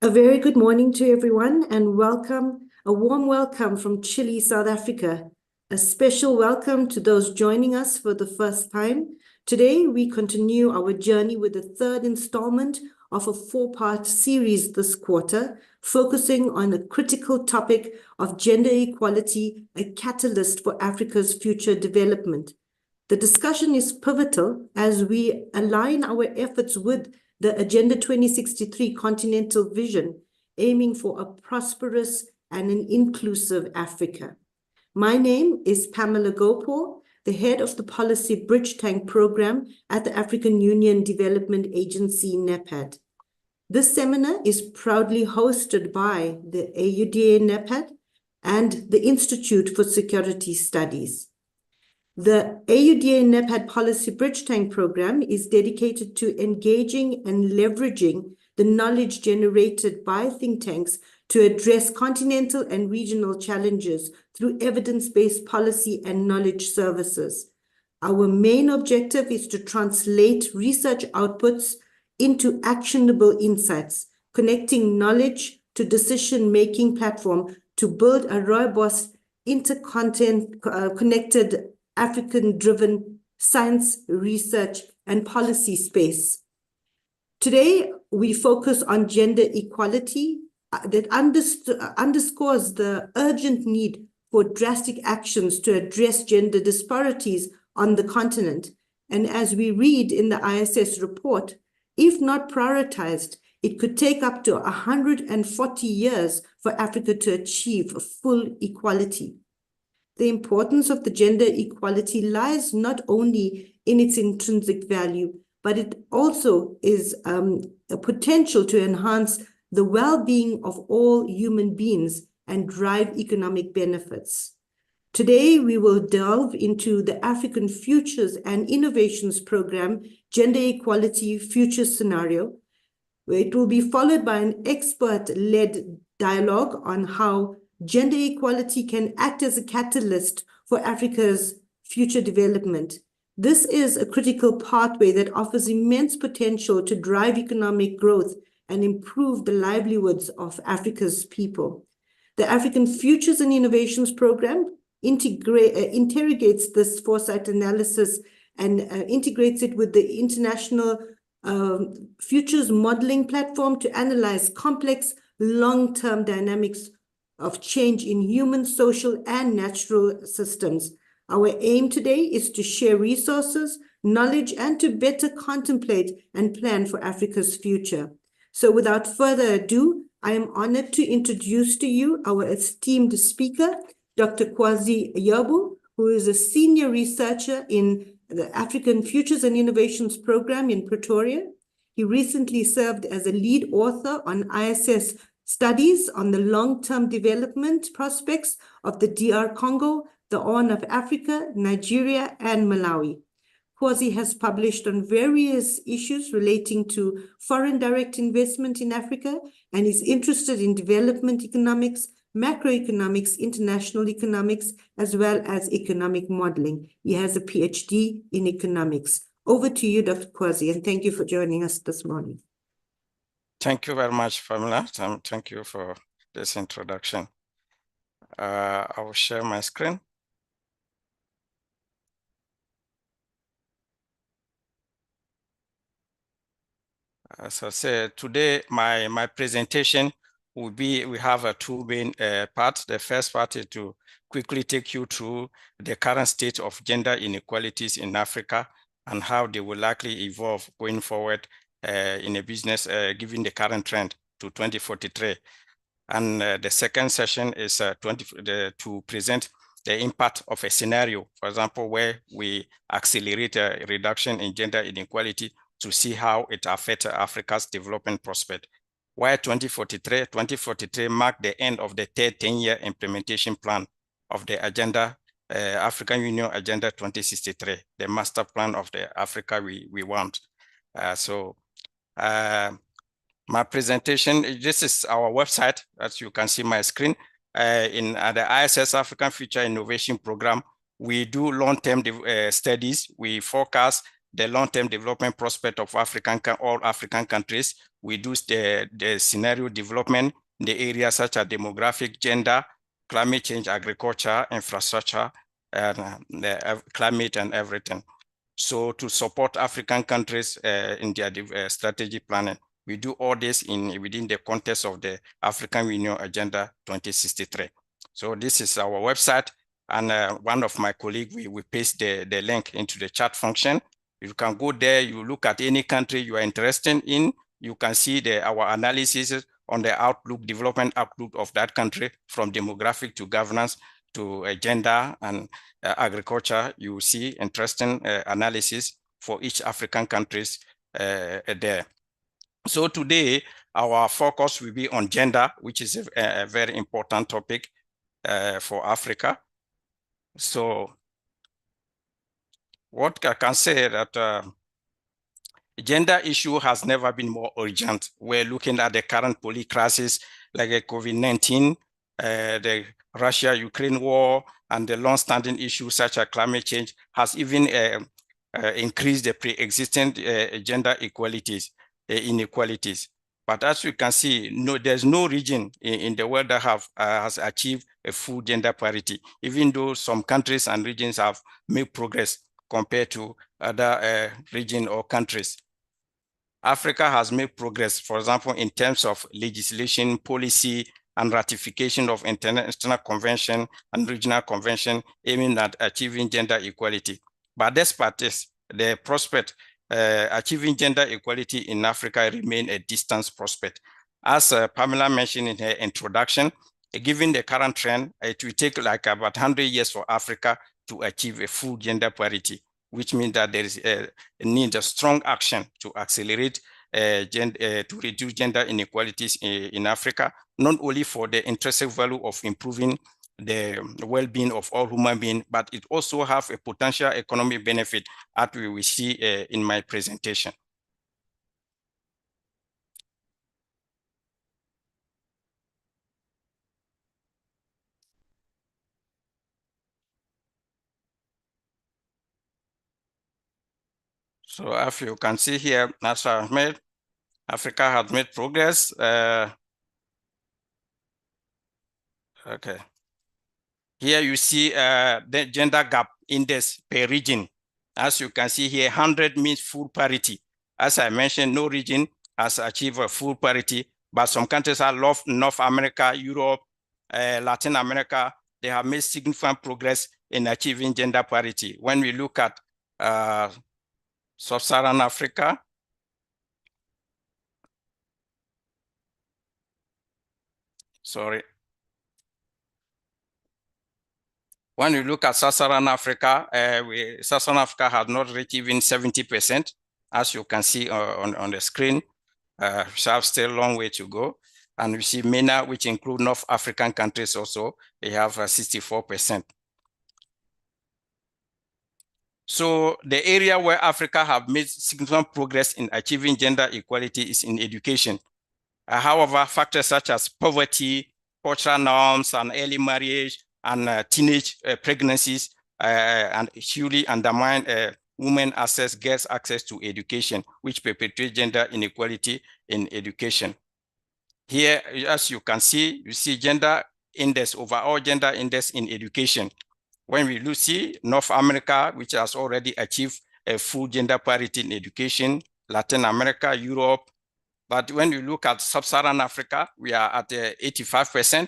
A very good morning to everyone and welcome, a warm welcome from Chile, South Africa. A special welcome to those joining us for the first time. Today, we continue our journey with the third installment of a four-part series this quarter, focusing on a critical topic of gender equality, a catalyst for Africa's future development. The discussion is pivotal as we align our efforts with the Agenda 2063 continental vision, aiming for a prosperous and an inclusive Africa. My name is Pamela Gopal, the head of the Policy Bridge Tank program at the African Union Development Agency, NEPAD. This seminar is proudly hosted by the AUDA-NEPAD and the Institute for Security Studies. The AUDA-NEPAD Policy Bridge Tank program is dedicated to engaging and leveraging the knowledge generated by think tanks to address continental and regional challenges through evidence-based policy and knowledge services. Our main objective is to translate research outputs into actionable insights, connecting knowledge to decision-making platform to build a robust, connected African-driven science, research, and policy space. Today, we focus on gender equality that underscores the urgent need for drastic actions to address gender disparities on the continent. And as we read in the ISS report, if not prioritized, it could take up to 140 years for Africa to achieve full equality. The importance of the gender equality lies not only in its intrinsic value, but it also is a potential to enhance the well-being of all human beings and drive economic benefits. Today, we will delve into the African Futures and Innovations Program Gender Equality Future Scenario. It will be followed by an expert-led dialogue on how gender equality can act as a catalyst for Africa's future development. This is a critical pathway that offers immense potential to drive economic growth and improve the livelihoods of Africa's people. The African Futures and Innovations Program interrogates this foresight analysis and integrates it with the International Futures Modeling Platform to analyze complex long-term dynamics of change in human, social, and natural systems. Our aim today is to share resources, knowledge, and to better contemplate and plan for Africa's future. So without further ado, I am honored to introduce to you our esteemed speaker, Dr. Kwazi Yabu, who is a senior researcher in the African Futures and Innovations Program in Pretoria. He recently served as a lead author on ISS studies on the long-term development prospects of the DR Congo, the Horn of Africa, Nigeria, and Malawi. Kwazi has published on various issues relating to foreign direct investment in Africa and is interested in development economics, macroeconomics, international economics, as well as economic modeling. He has a PhD in economics. Over to you, Dr. Kwazi, and thank you for joining us this morning. Thank you very much, Pamela. Thank you for this introduction. I will share my screen. As I said, today my presentation will be, we have two main parts. The first part is to quickly take you through the current state of gender inequalities in Africa and how they will likely evolve going forward in a business, given the current trend to 2043. And the second session is to present the impact of a scenario, for example, where we accelerate a reduction in gender inequality to see how it affects Africa's development prospect. While 2043 marked the end of the third 10-year implementation plan of the agenda, African Union Agenda 2063, the master plan of the Africa we want. My presentation, this is our website, as you can see my screen. In the ISS African Future Innovation Program, we do long-term studies. We forecast the long-term development prospect of all African countries. We do the scenario development in the areas such as demographic, gender, climate change, agriculture, infrastructure, and climate and everything. So to support African countries in their strategy planning, we do all this within the context of the African Union Agenda 2063. So this is our website, and one of my colleagues, we paste the link into the chat function. You can go there, you look at any country you are interested in, you can see our analysis on the development outlook of that country, from demographic to governance to gender and agriculture. You will see interesting analysis for each African countries there. So today, our focus will be on gender, which is a very important topic for Africa. So what I can say that gender issue has never been more urgent. We're looking at the current policy crisis like COVID-19, the Russia-Ukraine war, and the long-standing issues such as climate change has even increased the pre-existing gender inequalities. But as you can see, there's no region in the world that has achieved a full gender parity, even though some countries and regions have made progress compared to other regions or countries. Africa has made progress, for example, in terms of legislation, policy, and ratification of international convention and regional convention aiming at achieving gender equality. But despite this, the prospect achieving gender equality in Africa remain a distant prospect. As Pamela mentioned in her introduction, given the current trend, it will take like about 100 years for Africa to achieve a full gender parity, which means that there is a need of strong action to accelerate to reduce gender inequalities in Africa, not only for the intrinsic value of improving the well-being of all human beings, but it also has a potential economic benefit, as we will see in my presentation. So as you can see here, Africa has made progress. Okay. Here you see the gender gap index per region. As you can see here, 100 means full parity. As I mentioned, no region has achieved a full parity, but some countries are North America, Europe, Latin America, they have made significant progress in achieving gender parity. When we look at Sub-Saharan Africa, sorry. When you look at Sub-Saharan Africa, Sub-Saharan Africa has not reached even 70%, as you can see on the screen. We have still a long way to go. And we see MENA, which include North African countries also, they have 64%. So the area where Africa have made significant progress in achieving gender equality is in education. However, factors such as poverty, cultural norms, and early marriage, and teenage pregnancies and hugely undermine women girls' access to education, which perpetuate gender inequality in education. Here, as you can see, you see gender index, overall gender index in education. When we see North America, which has already achieved a full gender parity in education, Latin America, Europe, but when you look at Sub-Saharan Africa, we are at 85%,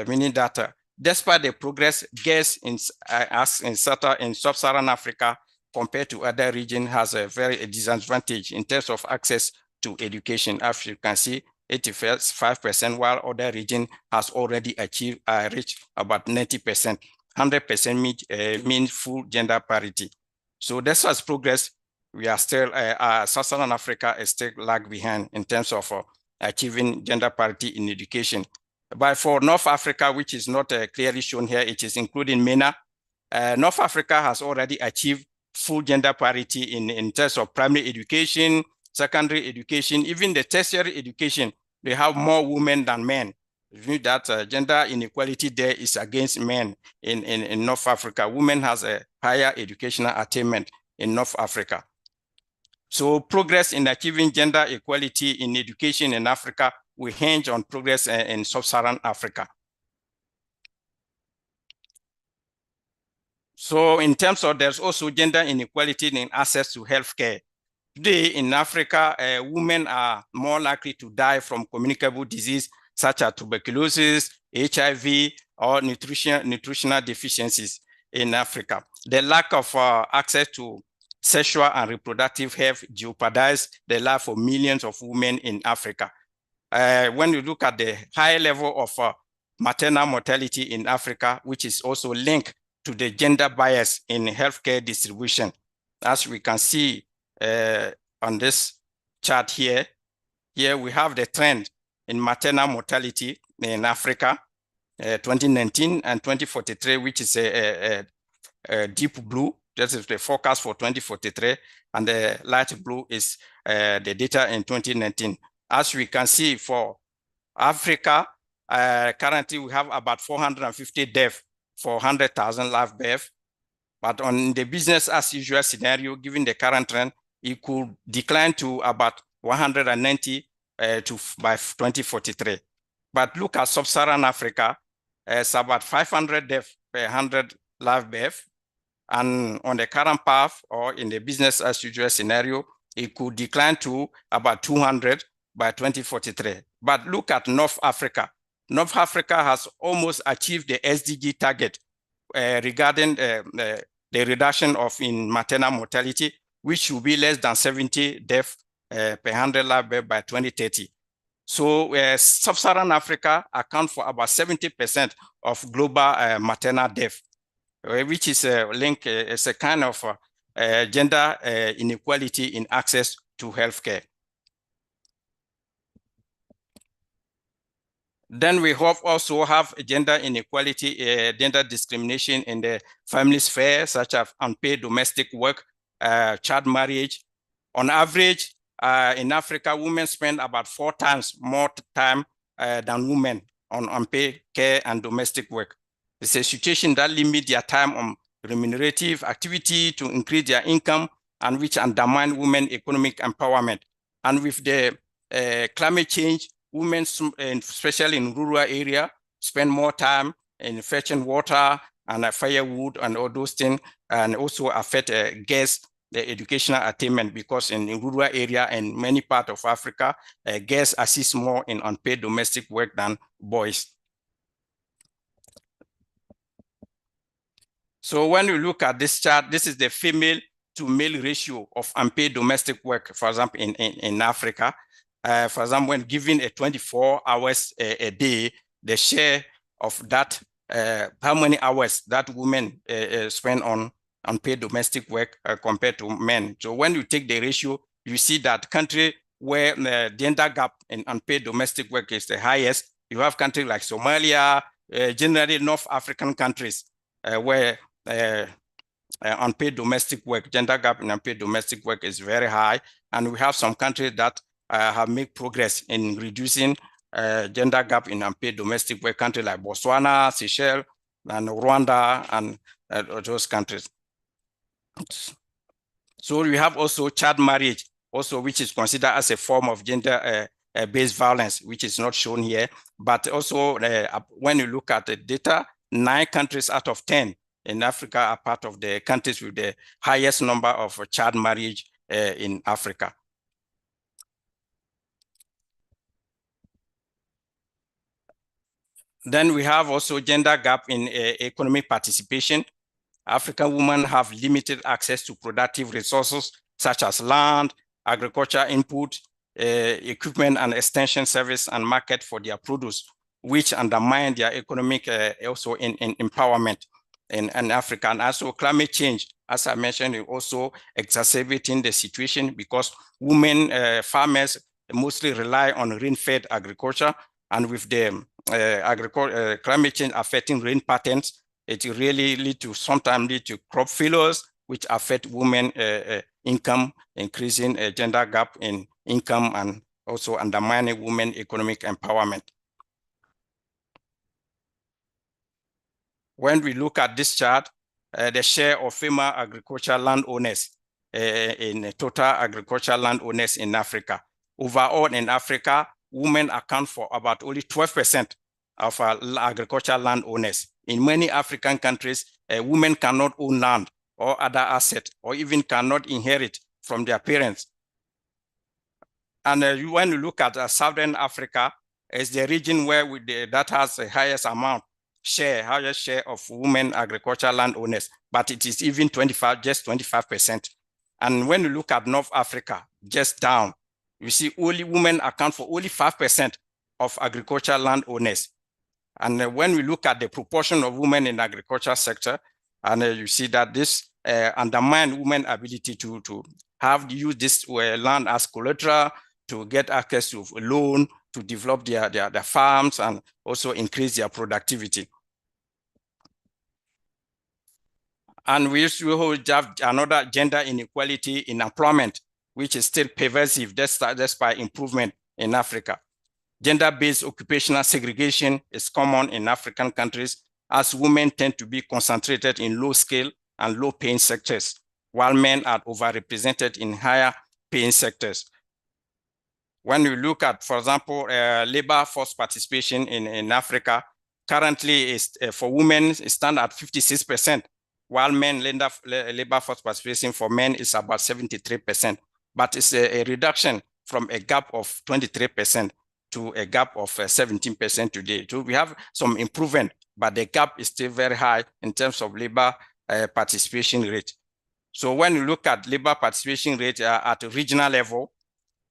meaning that despite the progress, girls in Sub-Saharan Africa compared to other regions has a very disadvantage in terms of access to education. As you can see, 85%, while other region has already achieved reached about 90%. 100% means full gender parity. So that's as progress. We are still, Sub-Saharan Africa is still lag behind in terms of achieving gender parity in education. But for North Africa, which is not clearly shown here, it is including MENA. North Africa has already achieved full gender parity in terms of primary education, secondary education, even the tertiary education. They have more women than men. That gender inequality there is against men in North Africa. Women has a higher educational attainment in North Africa. So progress in achieving gender equality in education in Africa will hinge on progress in sub-Saharan Africa. So in terms of, there's also gender inequality in access to healthcare. Today in Africa, women are more likely to die from communicable disease such as tuberculosis, HIV, or nutritional deficiencies in Africa. The lack of access to sexual and reproductive health jeopardizes the life of millions of women in Africa. When you look at the high level of maternal mortality in Africa, which is also linked to the gender bias in healthcare distribution, as we can see on this chart here. Here we have the trend in maternal mortality in Africa, 2019 and 2043, which is a deep blue. This is the forecast for 2043, and the light blue is the data in 2019. As we can see, for Africa, currently we have about 450 deaths for 100,000 live births. But on the business as usual scenario, given the current trend, it could decline to about 190 by 2043. But look at sub-Saharan Africa, it's about 500 deaths per 100 live births. And on the current path, or in the business as usual scenario, it could decline to about 200 by 2043. But look at North Africa. North Africa has almost achieved the SDG target regarding the reduction of in maternal mortality, which should be less than 70 deaths per 100 live births by 2030. So sub-Saharan Africa accounts for about 70% of global maternal death, which is a link, it's a kind of gender inequality in access to healthcare. Then we also have gender inequality, gender discrimination in the family sphere, such as unpaid domestic work, child marriage. On average, in Africa, women spend about 4 times more time than women on unpaid care and domestic work. It's a situation that limits their time on remunerative activity to increase their income, and which undermine women's economic empowerment. And with the climate change, women, especially in rural area, spend more time in fetching water and firewood and all those things, and also affect girls' the educational attainment, because in rural area and many parts of Africa, girls assist more in unpaid domestic work than boys. So when you look at this chart, this is the female to male ratio of unpaid domestic work, for example, in Africa. For example, when given a 24 hours a day, the share of that, how many hours that women spend on unpaid domestic work compared to men. So when you take the ratio, you see that country where the gender gap in unpaid domestic work is the highest. You have countries like Somalia, generally North African countries, where unpaid domestic work, gender gap in unpaid domestic work is very high. And we have some countries that have made progress in reducing gender gap in unpaid domestic work, countries like Botswana, Seychelles, and Rwanda, and those countries. So we have also child marriage, also which is considered as a form of gender-based violence, which is not shown here. But also when you look at the data, 9 countries out of 10 in Africa are part of the countries with the highest number of child marriage in Africa. Then we have also gender gap in economic participation. African women have limited access to productive resources such as land, agriculture input, equipment and extension service and market for their produce, which undermine their economic also in empowerment in Africa. And also climate change, as I mentioned, is also exacerbating the situation, because women farmers mostly rely on rain-fed agriculture, and with the climate change affecting rain patterns, it really sometimes lead to crop failures, which affect women income, increasing a gender gap in income, and also undermining women economic empowerment. When we look at this chart, the share of female agricultural landowners in total agricultural land owners in Africa. Overall in Africa, women account for about only 12% of agricultural land owners. In many African countries, women cannot own land or other assets, or even cannot inherit from their parents. And when you look at Southern Africa, it's the region where that has the highest highest share of women agricultural land owners, but it is even just 25%. And when you look at North Africa, just down, you see only women account for only 5% of agricultural land owners. And when we look at the proportion of women in the agriculture sector, and you see that this undermines women's ability to use this land as collateral, to get access to a loan, to develop their farms, and also increase their productivity. And we have another gender inequality in employment, which is still pervasive despite improvement in Africa. Gender-based occupational segregation is common in African countries, as women tend to be concentrated in low-scale and low-paying sectors, while men are overrepresented in higher-paying sectors. When we look at, for example, labor force participation in Africa, currently is for women it stands at 56%, while men labor force participation for men is about 73%. But it's a reduction from a gap of 23% to a gap of 17% today. So we have some improvement, but the gap is still very high in terms of labor participation rate. So when you look at labor participation rate at a regional level,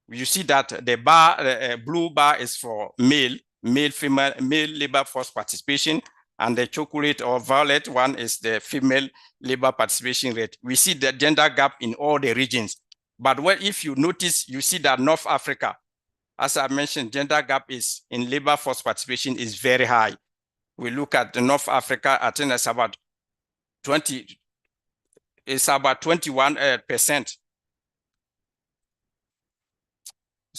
you see that the blue bar is for male labor force participation, and the chocolate or violet one is the female labor participation rate. We see the gender gap in all the regions. But if you notice, you see that North Africa, as I mentioned, gender gap is in labor force participation is very high. We look at the North Africa, I think it's about 21%. It's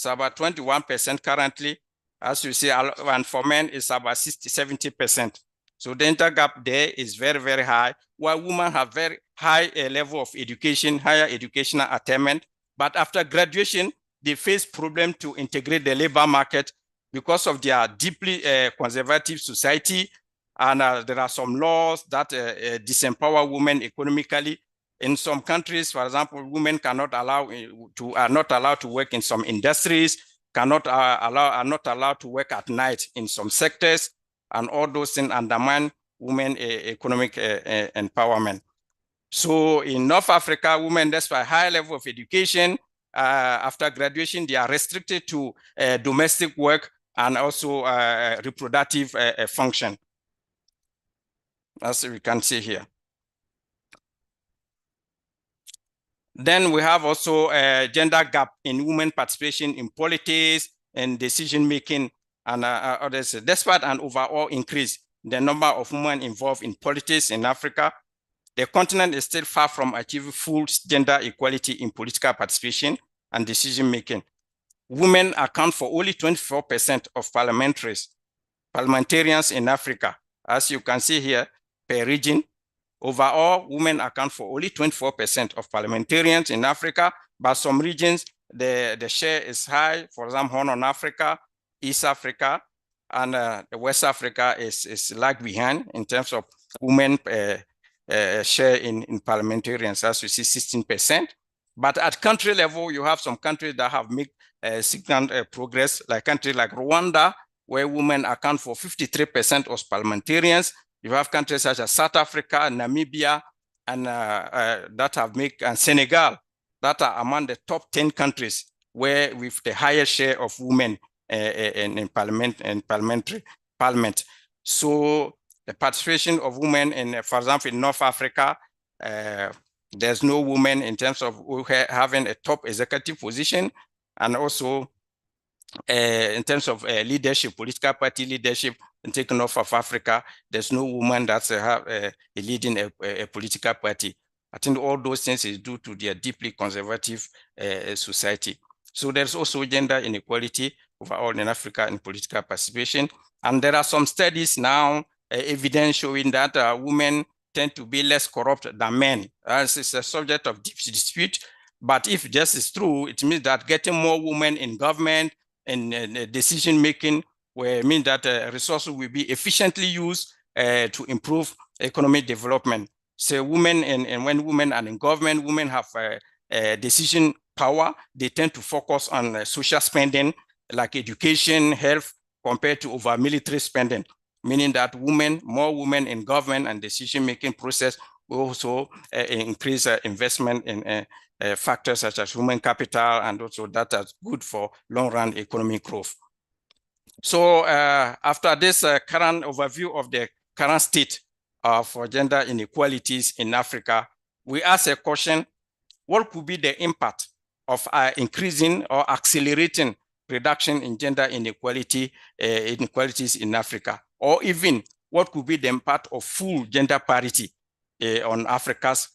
about 21% currently, as you see, and for men, it's about 70%. So the gender gap there is very, very high, while women have very high level of education, higher educational attainment, but after graduation, they face problem to integrate the labor market because of their deeply conservative society, and there are some laws that disempower women economically. In some countries, for example, women are not allowed to work in some industries, are not allowed to work at night in some sectors, and all those things undermine women economic empowerment. So in North Africa, women, despite high level of education, after graduation, they are restricted to domestic work and also reproductive function, as we can see here. Then we have also a gender gap in women participation in politics and decision-making and others. Despite an overall increase in the number of women involved in politics in Africa, the continent is still far from achieving full gender equality in political participation and decision-making. Women account for only 24% of parliamentarians in Africa. As you can see here, per region, overall, women account for only 24% of parliamentarians in Africa, but some regions, the share is high. For example, Horn of Africa, East Africa, and West Africa is lag behind in terms of women share in parliamentarians, as we see 16%. But at country level, you have some countries that have made significant progress, like countries like Rwanda, where women account for 53% of parliamentarians. You have countries such as South Africa, Namibia, and that have made, and Senegal, that are among the top 10 countries where with the highest share of women in parliament. So the participation of women in, for example, in North Africa, there's no woman in terms of having a top executive position, and also in terms of leadership, political party leadership, and taking off of Africa, there's no woman that's leading a political party. I think all those things is due to their deeply conservative society. So there's also gender inequality overall in Africa in political participation. And there are some studies now, evidence showing that women tend to be less corrupt than men. This is a subject of deep dispute, But if just is true, it means that getting more women in government and decision making will mean that resources will be efficiently used to improve economic development. So women, and when women are in government, women have decision power. They tend to focus on social spending like education, health, compared to over military spending, meaning that more women in government and decision-making process will also increase investment in factors such as human capital, and also that is good for long-run economic growth. So after this current overview of the current state of gender inequalities in Africa, we ask a question: what could be the impact of increasing or accelerating reduction in gender inequalities in Africa? Or even what could be the impact of full gender parity on Africa's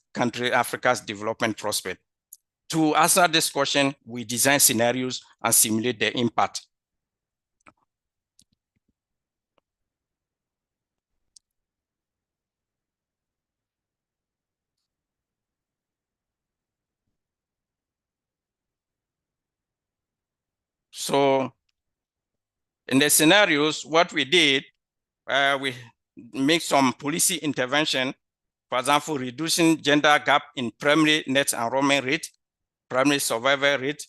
development prospect? To answer this question, we design scenarios and simulate the impact. So in the scenarios, what we did, we make some policy intervention. For example, reducing gender gap in primary net enrollment rate, primary survival rate.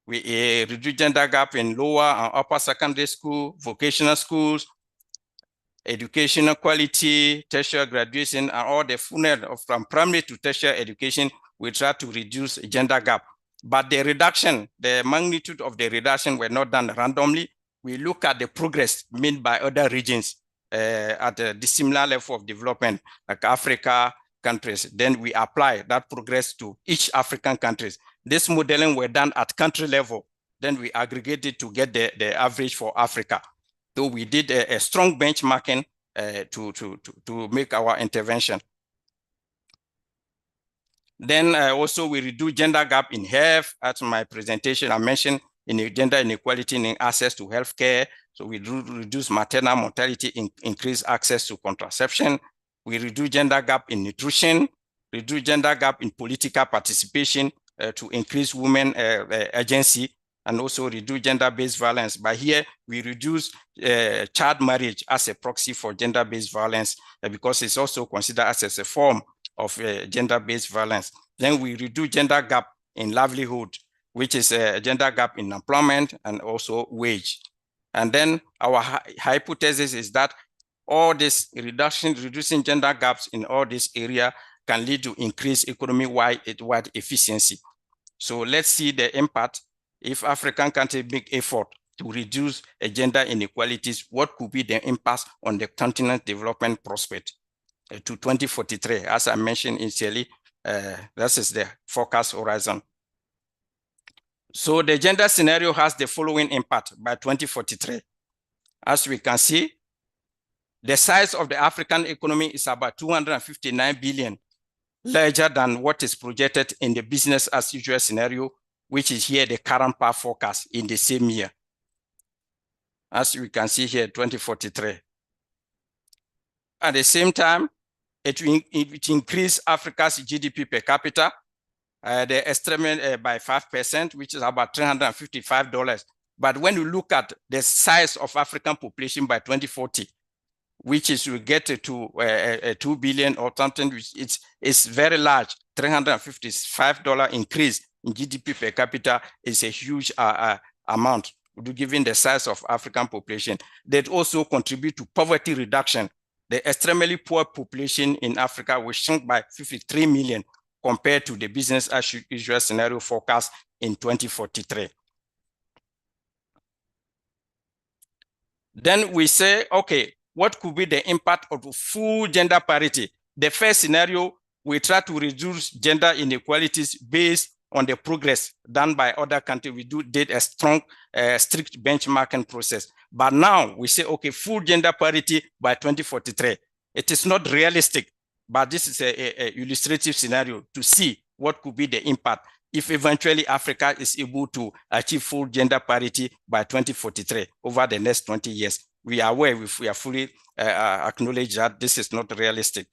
We reduce gender gap in lower and upper secondary school, vocational schools, educational quality, tertiary graduation, and all the funnel from primary to tertiary education. We try to reduce gender gap. But the reduction, the magnitude of the reduction were not done randomly. We look at the progress made by other regions at the similar level of development, like Africa countries. Then we apply that progress to each African countries. This modeling were done at country level. Then we aggregated to get the average for Africa. So we did a strong benchmarking to make our intervention. Then also we reduce gender gap in health. At my presentation, I mentioned gender inequality in access to healthcare. So we reduce maternal mortality, increase access to contraception. We reduce gender gap in nutrition, reduce gender gap in political participation to increase women agency, and also reduce gender-based violence. But here we reduce child marriage as a proxy for gender-based violence because it's also considered as a form of gender-based violence. Then we reduce gender gap in livelihood, which is a gender gap in employment and also wage. And then our hypothesis is that all this reducing gender gaps in all this area can lead to increased economy-wide efficiency. So let's see the impact. If African countries make effort to reduce gender inequalities, what could be the impact on the continent development prospect to 2043? As I mentioned initially, this is the forecast horizon. So the gender scenario has the following impact by 2043. As we can see, the size of the African economy is about 259 billion, larger than what is projected in the business as usual scenario, which is here the current path forecast in the same year. As we can see here, 2043. At the same time, it increased Africa's GDP per capita, the estimate by 5%, which is about $355. But when you look at the size of African population by 2040, which is we get to 2 billion or something, which it's very large. $355 increase in GDP per capita is a huge amount, given the size of African population. That also contribute to poverty reduction. The extremely poor population in Africa will shrink by 53 million compared to the business as usual scenario forecast in 2043. Then we say, okay, what could be the impact of full gender parity? The first scenario, we try to reduce gender inequalities based on the progress done by other countries. We did a strong, strict benchmarking process. But now we say, okay, full gender parity by 2043. It is not realistic, but this is a illustrative scenario to see what could be the impact if eventually Africa is able to achieve full gender parity by 2043 over the next 20 years. We are aware, we are fully acknowledge that this is not realistic.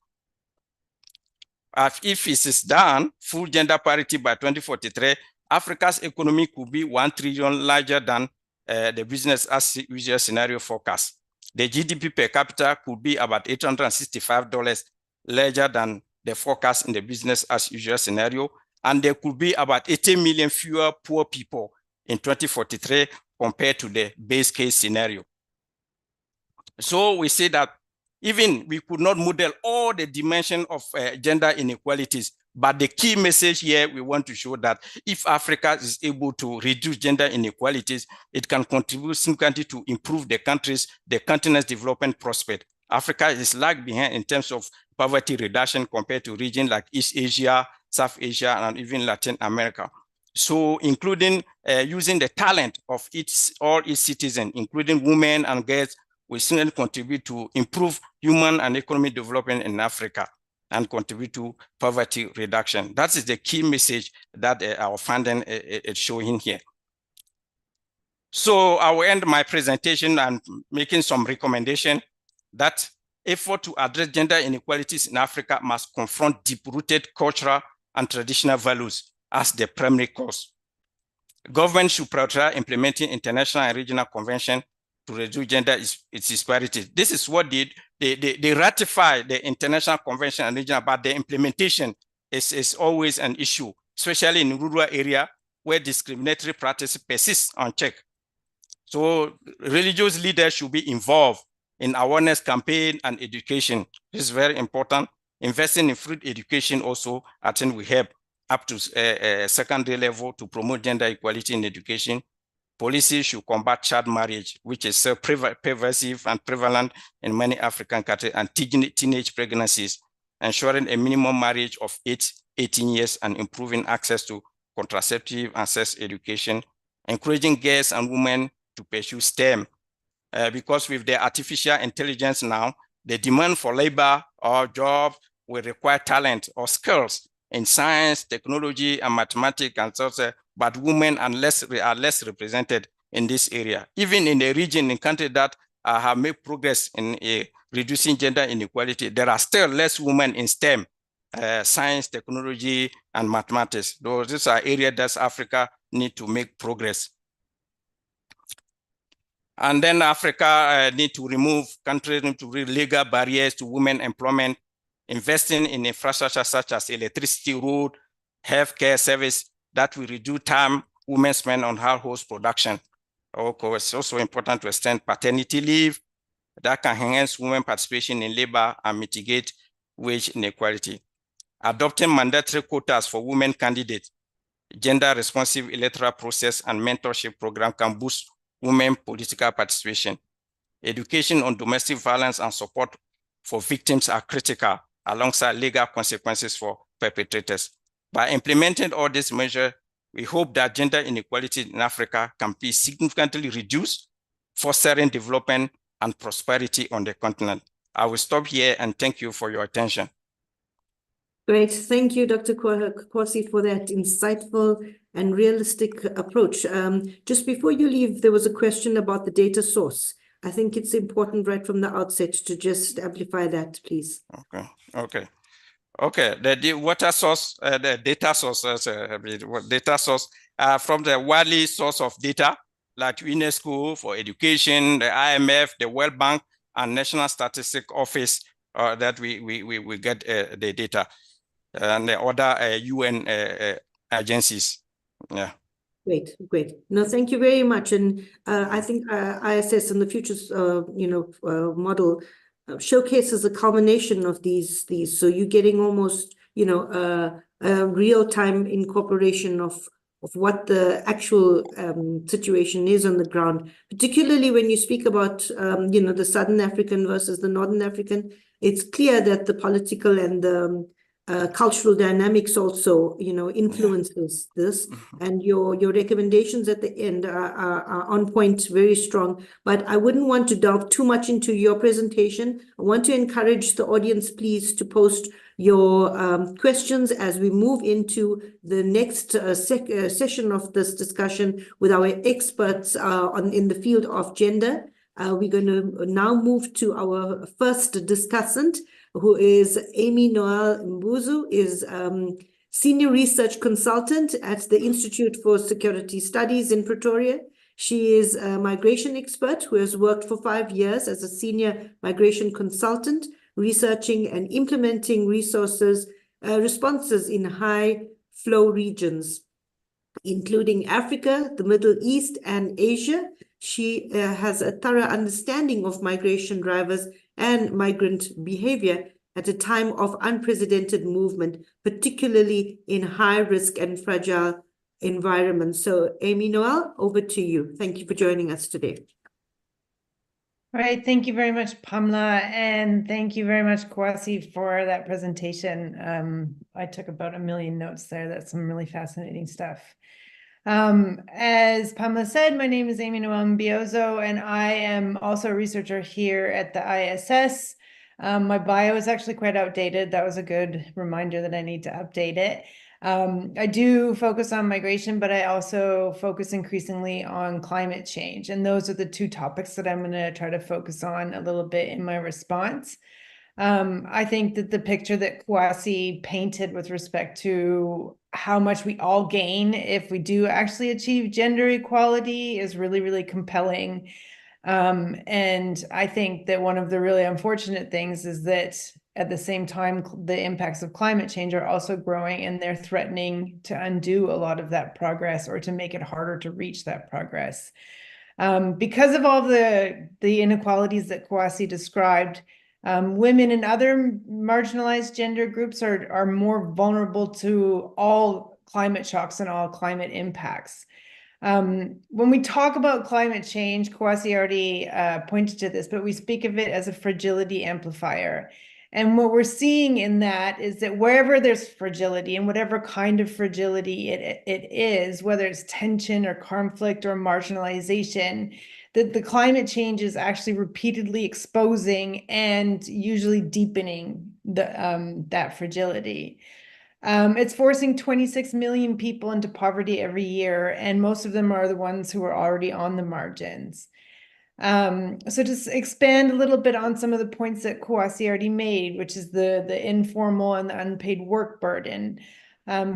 If it is done, full gender parity by 2043, Africa's economy could be 1 trillion larger than the business as usual scenario forecast. The GDP per capita could be about $865 larger than the forecast in the business as usual scenario. And there could be about 80 million fewer poor people in 2043 compared to the base case scenario. So we say that even we could not model all the dimensions of gender inequalities, but the key message here, we want to show that if Africa is able to reduce gender inequalities, it can contribute significantly to improve the continent's development prospect. Africa is lag behind in terms of poverty reduction compared to regions like East Asia, South Asia, and even Latin America. So including using the talent of all its citizens, including women and girls, will certainly contribute to improve human and economic development in Africa and contribute to poverty reduction. That is the key message that our funding is showing here. So I will end my presentation and making some recommendation that effort to address gender inequalities in Africa must confront deep-rooted cultural and traditional values as the primary cause. Government should prioritize implementing international and regional conventions to reduce gender disparities. This is what they ratify the international convention and regional, but the implementation is always an issue, especially in rural area where discriminatory practices persist unchecked. So religious leaders should be involved in awareness campaign and education. This is very important. Investing in free education also, I think we help up to secondary level to promote gender equality in education. Policies should combat child marriage, which is so pervasive and prevalent in many African countries, and teenage pregnancies, ensuring a minimum marriage of 18 years and improving access to contraceptive and sex education, encouraging girls and women to pursue STEM, because with the artificial intelligence now, the demand for labor or job will require talent or skills in science, technology, and mathematics, and so on. But women are less represented in this area. Even in a region, in countries that have made progress in reducing gender inequality, there are still less women in STEM, science, technology, and mathematics. These are areas that Africa need to make progress. And then Africa countries need to remove legal barriers to women employment, investing in infrastructure such as electricity, road, healthcare service, that will reduce time women spend on household production. Okay, it's also important to extend paternity leave that can enhance women participation in labor and mitigate wage inequality. Adopting mandatory quotas for women candidates, gender-responsive electoral process, and mentorship program can boost women political participation. Education on domestic violence and support for victims are critical, alongside legal consequences for perpetrators. By implementing all these measures, we hope that gender inequality in Africa can be significantly reduced, fostering development and prosperity on the continent. I will stop here and thank you for your attention. Great. Thank you, Dr. Kwasi, for that insightful and realistic approach. Just before you leave, there was a question about the data source. I think it's important right from the outset to just amplify that, please. Okay, the water source, the data source, data source from the widely source of data, like UNESCO for education, the IMF, the World Bank, and National Statistics Office, that we get the data, and the other UN agencies. Yeah. Great. No, thank you very much. And I think ISS and the Futures, model showcases a culmination of these. So you're getting almost, a real-time incorporation of what the actual situation is on the ground, particularly when you speak about, the Southern African versus the Northern African. It's clear that the political and the cultural dynamics also, influences this, and your recommendations at the end are on point, very strong. But I wouldn't want to delve too much into your presentation. I want to encourage the audience, please, to post your questions as we move into the next session of this discussion with our experts in the field of gender. We're going to now move to our first discussant, who is Amy Noel Mbuzu, is Senior Research Consultant at the Institute for Security Studies in Pretoria. She is a migration expert who has worked for 5 years as a senior migration consultant, researching and implementing responses in high flow regions, including Africa, the Middle East, and Asia. She has a thorough understanding of migration drivers and migrant behavior at a time of unprecedented movement, particularly in high risk and fragile environments. So Amy Noel, over to you. Thank you for joining us today. All right, thank you very much, Pamela, and thank you very much, Kwasi, for that presentation. I took about 1 million notes there. That's some really fascinating stuff. As Pamela said, my name is Amy Noel Mbuzu, and I am also a researcher here at the ISS. My bio is actually quite outdated. That was a good reminder that I need to update it. I do focus on migration, but I also focus increasingly on climate change. And those are the two topics that I'm going to try to focus on a little bit in my response. I think that the picture that Kwasi painted with respect to how much we all gain if we do actually achieve gender equality is really, really compelling. And I think that one of the really unfortunate things is that at the same time, the impacts of climate change are also growing, and they're threatening to undo a lot of that progress or to make it harder to reach that progress. Because of all the inequalities that Kwasi described, women and other marginalized gender groups are more vulnerable to all climate shocks and all climate impacts. When we talk about climate change, Kwasi already pointed to this, but we speak of it as a fragility amplifier. And what we're seeing in that is that wherever there's fragility, and whatever kind of fragility it is, whether it's tension or conflict or marginalization, that the climate change is actually repeatedly exposing and usually deepening that fragility. It's forcing 26 million people into poverty every year, and most of them are the ones who are already on the margins. So just expand a little bit on some of the points that Kwasi already made, which is the informal and the unpaid work burden.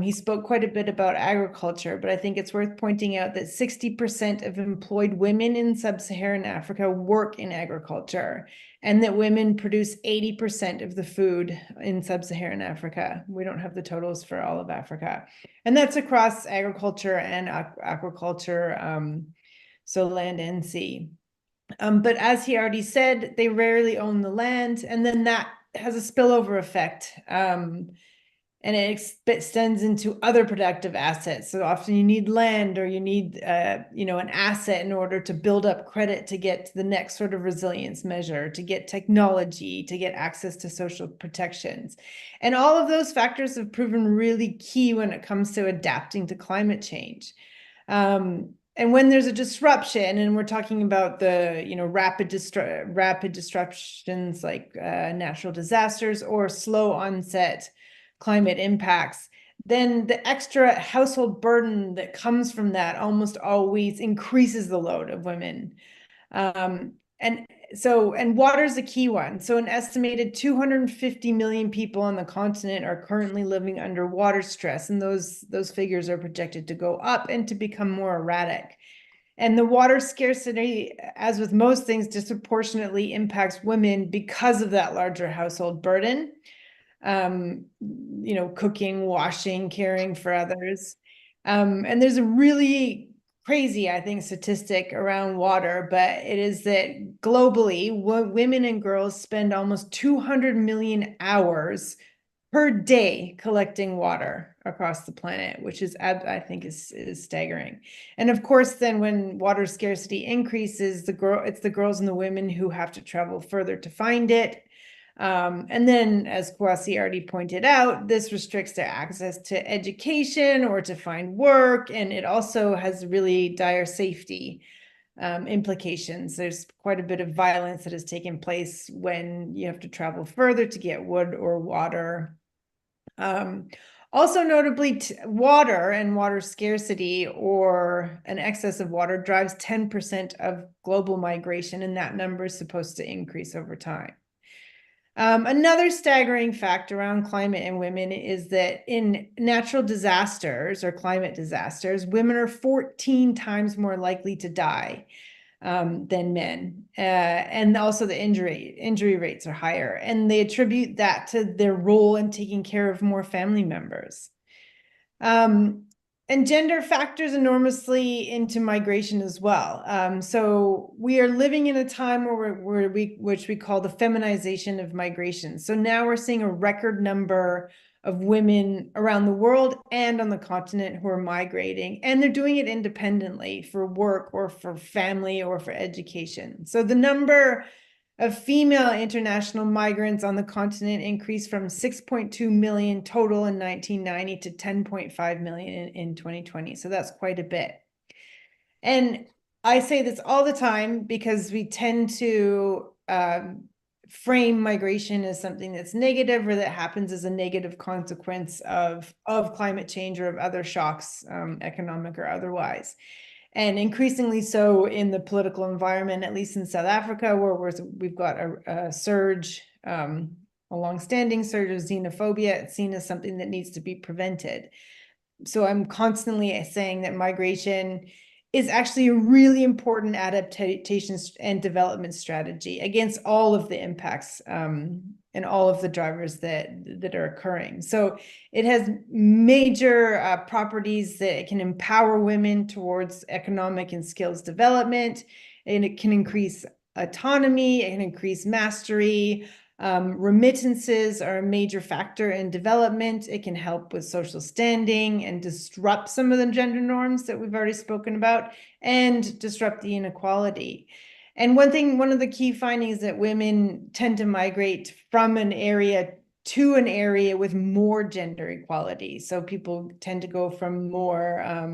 He spoke quite a bit about agriculture, but I think it's worth pointing out that 60% of employed women in sub-Saharan Africa work in agriculture, and that women produce 80% of the food in sub-Saharan Africa. We don't have the totals for all of Africa. And that's across agriculture and aquaculture, so land and sea. But as he already said, they rarely own the land, and then that has a spillover effect. And it extends into other productive assets. So often you need land, or you need an asset in order to build up credit to get to the next sort of resilience measure, to get technology, to get access to social protections. And all of those factors have proven really key when it comes to adapting to climate change. And when there's a disruption, and we're talking about the rapid disruptions like natural disasters or slow onset climate impacts, then the extra household burden that comes from that almost always increases the load of women. And water is a key one. So an estimated 250 million people on the continent are currently living under water stress, and those figures are projected to go up and to become more erratic. And the water scarcity, as with most things, disproportionately impacts women because of that larger household burden. Cooking, washing, caring for others. And there's a really crazy, I think, statistic around water, but it is that globally, women and girls spend almost 200 million hours per day collecting water across the planet, which is, I think, is staggering. And of course, then when water scarcity increases, it's the girls and the women who have to travel further to find it. And then, as Kwasi already pointed out, this restricts their access to education or to find work, and it also has really dire safety implications. There's quite a bit of violence that has taken place when you have to travel further to get wood or water. Also notably, water and water scarcity, or an excess of water, drives 10% of global migration, and that number is supposed to increase over time. Another staggering fact around climate and women is that in natural disasters or climate disasters, women are 14 times more likely to die than men. And also the injury rates are higher. And they attribute that to their role in taking care of more family members. And gender factors enormously into migration as well. So we are living in a time which we call the feminization of migration. So now we're seeing a record number of women around the world and on the continent who are migrating, and they're doing it independently for work or for family or for education. So the number of female international migrants on the continent increased from 6.2 million total in 1990 to 10.5 million in 2020. So that's quite a bit. And I say this all the time because we tend to frame migration as something that's negative or that happens as a negative consequence of climate change or of other shocks, economic or otherwise. And increasingly so in the political environment, at least in South Africa, where we've got a surge, a longstanding surge of xenophobia. It's seen as something that needs to be prevented. So I'm constantly saying that migration is actually a really important adaptation and development strategy against all of the impacts and all of the drivers that are occurring. So it has major properties that it can empower women towards economic and skills development, and it can increase autonomy, it can increase mastery. Remittances are a major factor in development. It can help with social standing and disrupt some of the gender norms that we've already spoken about and disrupt the inequality. And one of the key findings that women tend to migrate from an area to an area with more gender equality. So people tend to go from more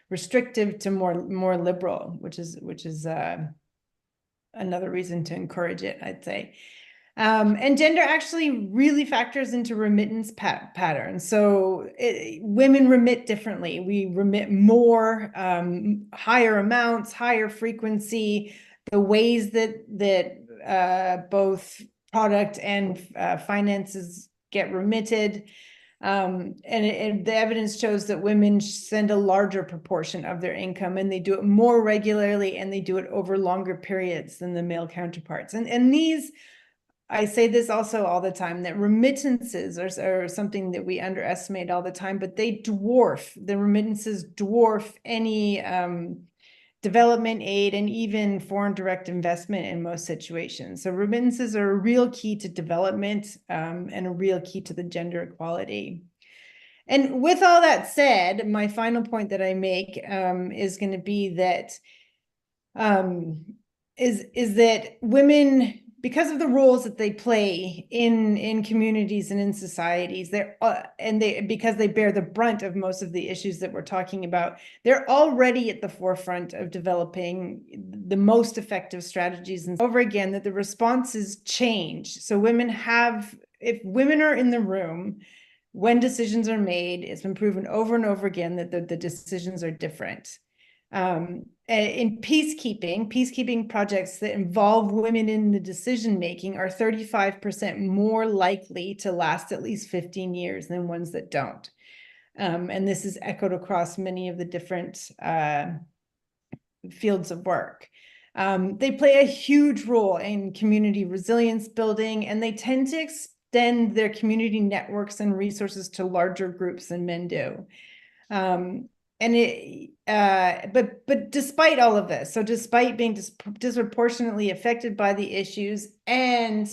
restrictive to more liberal, which is another reason to encourage it, I'd say. And gender actually really factors into remittance patterns. So women remit differently. We remit more, higher amounts, higher frequency. The ways that both product and finances get remitted. And the evidence shows that women send a larger proportion of their income, and they do it more regularly, and they do it over longer periods than the male counterparts. And these, I say this also all the time, that remittances are something that we underestimate all the time, but the remittances dwarf any development aid and even foreign direct investment in most situations. So remittances are a real key to development and a real key to the gender equality. And with all that said, my final point that I make is going to be that is that women, because of the roles that they play in communities and in societies, because they bear the brunt of most of the issues that we're talking about, they're already at the forefront of developing the most effective strategies. And over again, that the responses change. So if women are in the room when decisions are made, it's been proven over and over again that the decisions are different. In peacekeeping projects that involve women in the decision-making are 35% more likely to last at least 15 years than ones that don't. And this is echoed across many of the different fields of work. They play a huge role in community resilience building, and they tend to extend their community networks and resources to larger groups than men do. But despite all of this, so despite being disproportionately affected by the issues and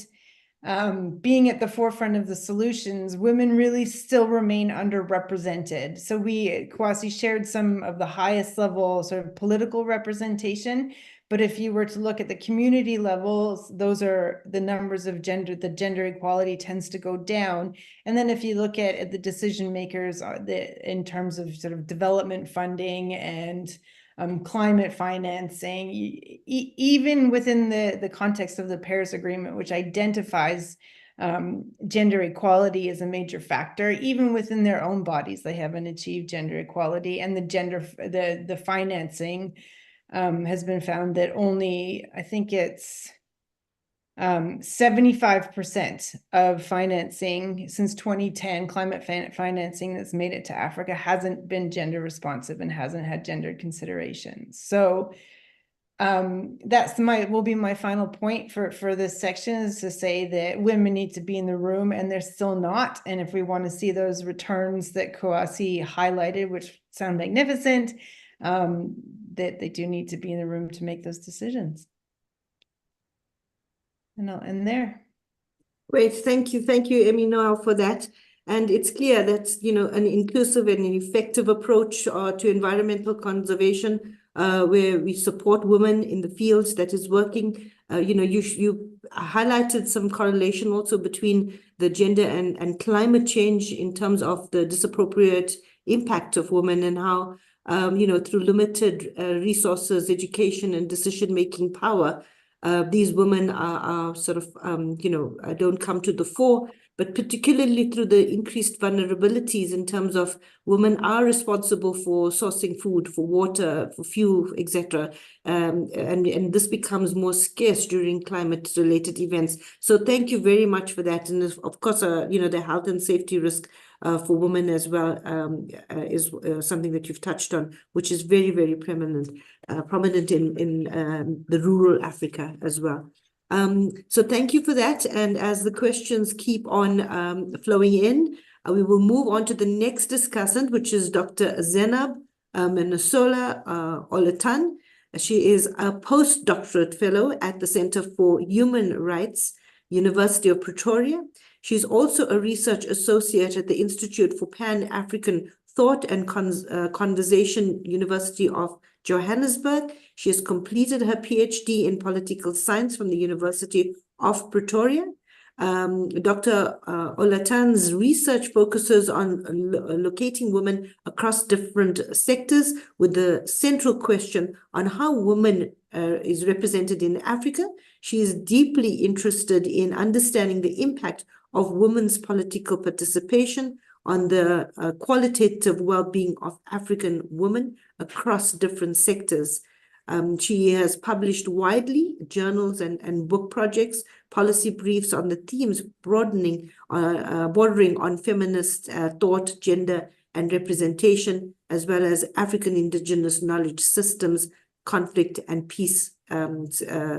being at the forefront of the solutions, women really still remain underrepresented. So Kwasi shared some of the highest level sort of political representation, but if you were to look at the community levels, those are the numbers of the gender equality tends to go down. And then if you look at the decision makers in terms of sort of development funding and climate financing, even within the context of the Paris Agreement, which identifies gender equality as a major factor, even within their own bodies, they haven't achieved gender equality. And the financing has been found that only, I think it's 75% of financing since 2010, climate financing that's made it to Africa hasn't been gender responsive and hasn't had gendered considerations. So that's will be my final point for this section, is to say that women need to be in the room, and they're still not. And if we want to see those returns that Kwasi highlighted, which sound magnificent, that they do need to be in the room to make those decisions. And I'll end there. Great, thank you, Noel, for that. And it's clear that, an inclusive and an effective approach to environmental conservation, where we support women in the fields that is working. You highlighted some correlation also between the gender and climate change in terms of the disappropriate impact of women, and how, through limited resources, education, and decision-making power, these women are sort of, don't come to the fore, but particularly through the increased vulnerabilities in terms of women are responsible for sourcing food, for water, for fuel, etc. And this becomes more scarce during climate-related events. So thank you very much for that. And of course, the health and safety risk for women as well is something that you've touched on, which is very, very prominent in the rural Africa as well. So thank you for that. And as the questions keep on flowing in, we will move on to the next discussant, which is Dr. Zainab Menisola Olatan. She is a postdoctorate fellow at the Center for Human Rights, University of Pretoria. She's also a research associate at the Institute for Pan-African Thought and Conversation, University of Johannesburg. She has completed her PhD in political science from the University of Pretoria. Dr. Olatan's research focuses on locating women across different sectors, with the central question on how women is represented in Africa. She is deeply interested in understanding the impact of women's political participation on the qualitative well-being of African women across different sectors. She has published widely journals and book projects, policy briefs on the themes bordering on feminist thought, gender and representation, as well as African indigenous knowledge systems, conflict and peace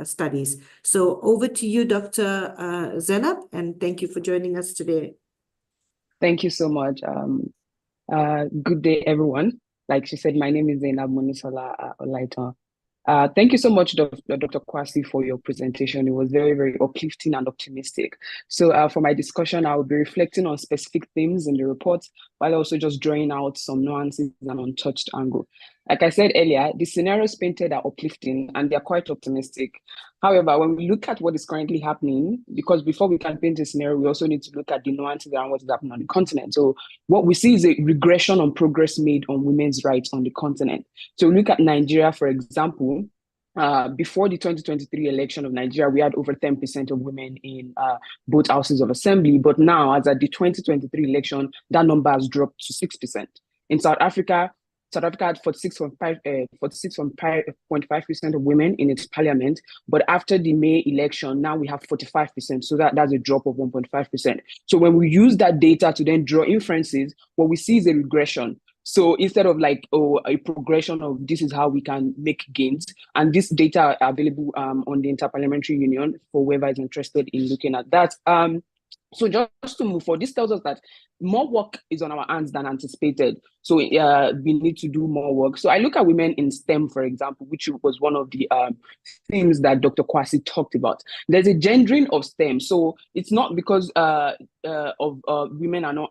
studies. So over to you, Dr. Zainab, and thank you for joining us today. Thank you so much. Good day, everyone. Like she said, my name is Zainab Menisola Olatan. Thank you so much, Dr. Kwasi, for your presentation. It was very, very uplifting and optimistic. So for my discussion, I will be reflecting on specific themes in the report, while also just drawing out some nuances and untouched angle. Like I said earlier, the scenarios painted are uplifting and they're quite optimistic. However, when we look at what is currently happening, because before we can paint a scenario, we also need to look at the nuances around what is happening on the continent. So what we see is a regression on progress made on women's rights on the continent. So look at Nigeria, for example. Before the 2023 election of Nigeria, we had over 10% of women in both houses of assembly. But now, as at the 2023 election, that number has dropped to 6%. In South Africa had 46.5% of women in its parliament. But after the May election, now we have 45%. So that's a drop of 1.5%. So when we use that data to then draw inferences, what we see is a regression. So instead of like, a progression of this is how we can make gains, and this data are available on the Interparliamentary Union for whoever is interested in looking at that. So just to move forward, this tells us that more work is on our hands than anticipated. So we need to do more work. So I look at women in STEM, for example, which was one of the themes that Dr. Kwasi talked about. There's a gendering of STEM. So it's not because women are not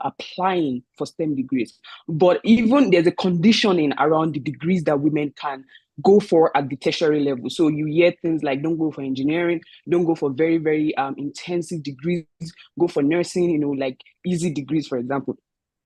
applying for STEM degrees, but even there's a conditioning around the degrees that women can go for at the tertiary level. So you hear things like, don't go for engineering, don't go for very, very intensive degrees, go for nursing, like easy degrees, for example.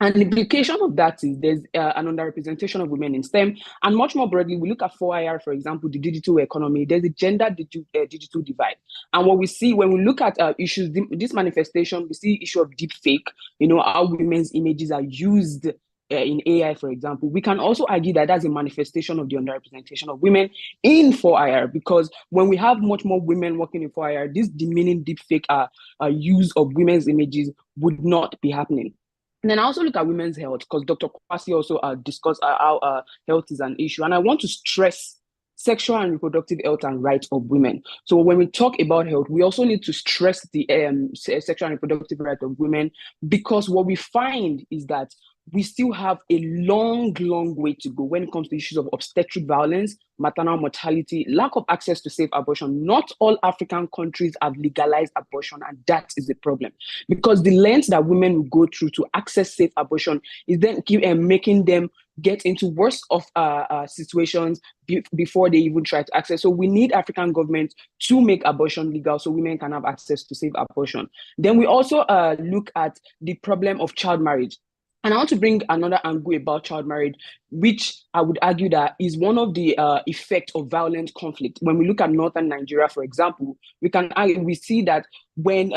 And the implication of that is there's an underrepresentation of women in STEM. And much more broadly, we look at 4IR, for example, the digital economy, there's a gender digital divide. And what we see when we look at issues, this manifestation, we see issue of deep fake, how women's images are used in AI, for example, we can also argue that that's a manifestation of the underrepresentation of women in 4IR, because when we have much more women working in 4IR, this demeaning deepfake use of women's images would not be happening. And then I also look at women's health, because Dr. Kwasi also discussed how health is an issue. And I want to stress sexual and reproductive health and rights of women. So when we talk about health, we also need to stress the sexual and reproductive rights of women, because what we find is that we still have a long way to go when it comes to issues of obstetric violence, maternal mortality, lack of access to safe abortion. Not all African countries have legalized abortion, and that is the problem, because the lengths that women will go through to access safe abortion is then making them get into worse of situations before they even try to access. So we need African governments to make abortion legal so women can have access to safe abortion. Then we also look at the problem of child marriage. And I want to bring another angle about child marriage, which I would argue that is one of the effects of violent conflict. When we look at northern Nigeria, for example, we see that when